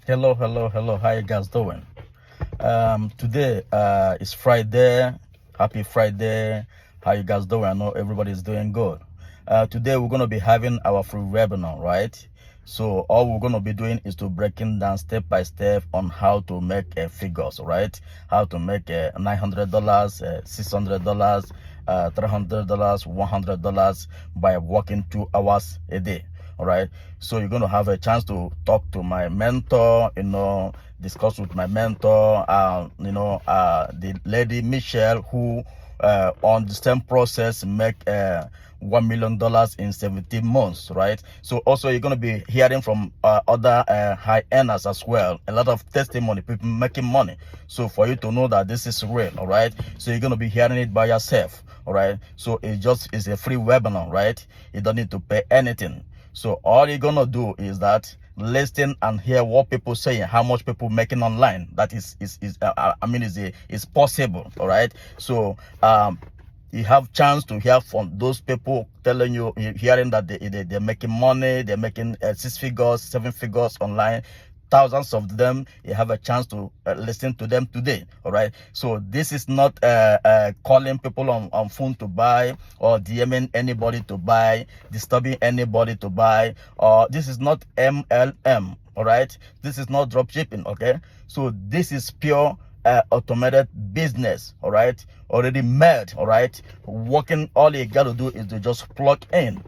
Hello, hello, hello. How you guys doing? Today is Friday. Happy Friday. How you guys doing? I know everybody's doing good. Today we're gonna be having our free webinar, right? So all we're gonna be doing is to breaking down step by step on how to make figures, right? How to make $900, $600, $300, $100 by working 2 hours a day. All right, so you're going to have a chance to talk to my mentor, discuss with my mentor, the lady Michelle, who on the same process make $1 million in 17 months, right? So also you're going to be hearing from other high earners as well, a lot of testimony, people making money. So for you to know that this is real, all right, so you're going to be hearing it by yourself. All right, so it's a free webinar, right? You don't need to pay anything. So all you're gonna do is that listen and hear what people saying, how much people making online. That is possible. All right, so you have chance to hear from those people telling you, hearing that they're making money, they're making 6 figures, 7 figures online, thousands of them. You have a chance to listen to them today. All right, so this is not calling people on phone to buy, or DMing anybody to buy, disturbing anybody to buy, or this is not MLM. All right, this is not drop shipping. Okay, so this is pure automated business. All right, already made. All right, working. All you got to do is to just plug in.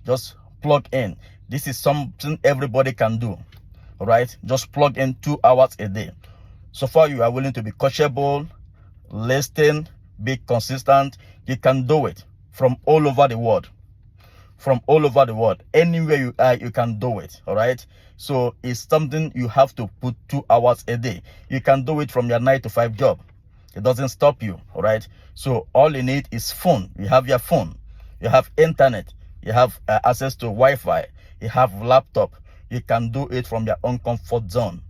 This is something everybody can do. All right, just plug in 2 hours a day. So far you are willing to be coachable, listen, be consistent. You can do it from all over the world. Anywhere you are, you can do it. All right, so it's something you have to put 2 hours a day. You can do it from your 9-to-5 job. It doesn't stop you. All right, so all you need is phone. You have your phone, you have internet, you have access to Wi-Fi, you have laptop. You can do it from your own comfort zone.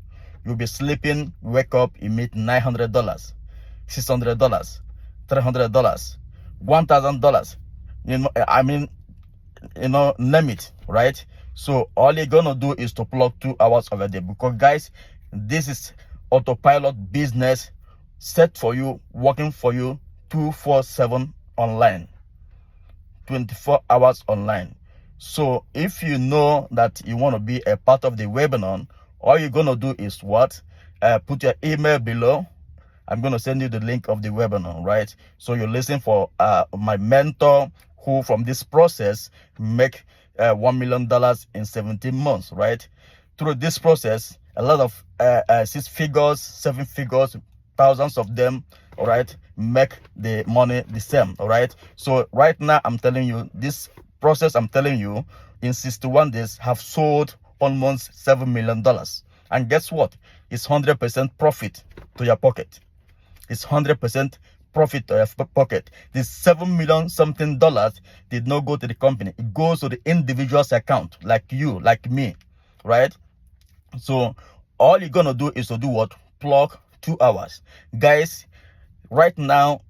You'll be sleeping, wake up, you meet $900, $600, $300, $1,000. Name it, right? So all you're gonna do is to plug 2 hours of a day, because guys, this is autopilot business set for you, working for you 24/7 online, 24 hours online. So if you know that you want to be a part of the webinar, all you're going to do is what? Put your email below. I'm going to send you the link of the webinar, right? So you listen for my mentor, who from this process make $1 million in 17 months, right? Through this process, a lot of 6 figures, 7 figures, thousands of them, all right, make the money the same, all right? So right now, I'm telling you, this process I'm telling you, in 61 days have sold almost $7 million. And guess what? It's 100% profit to your pocket. It's 100% profit to your pocket. This $7 million something dollars did not go to the company. It goes to the individual's account, like you, like me, right? So all you're gonna do is to do what? Plug 2 hours. Guys, right now,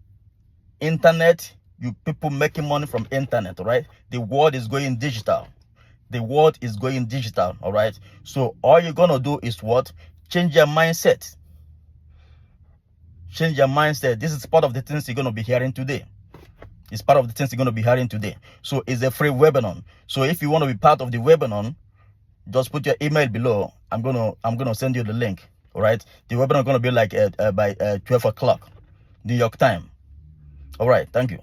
internet, you people making money from internet, all right? The world is going digital. All right? So all you're gonna do is what? Change your mindset. This is part of the things you're gonna be hearing today. So it's a free webinar. So if you want to be part of the webinar, just put your email below. I'm gonna send you the link. All right, the webinar is gonna be like by 12 o'clock New York time. All right, thank you.